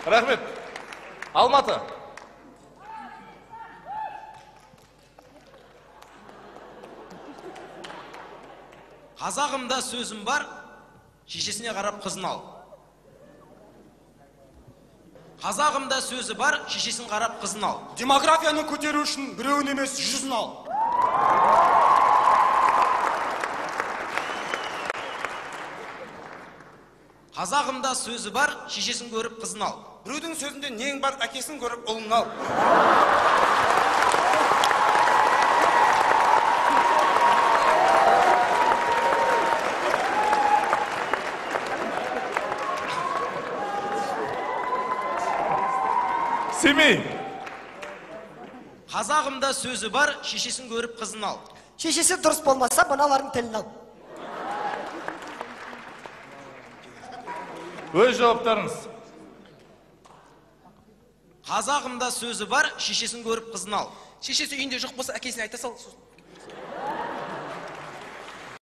Рахмет. Алматы. Қазағымда сөзім бар, шешесіне қарап қызын ал. Қазағымда сөзі бар, шешесін қарап қызын ал. Демографияны көтеру үшін біреуін емес 100-ін ал. Қазағымда сөзі бар, шешесін көріп қызын ал. Біреудің сөзінде нең бар, әкесін көріп ұлын ал. Семей. Қазағымда сөзі бар, шешесін көріп қызын ал. Шешесі дұрыс болмаса, мыналардың тілін ал. Өз жауаптарыңыз. Қазағымда сөзі бар, шешесін көріп қызын ал. Шешесі үйінде жоқ болса, әкесіне айта сал.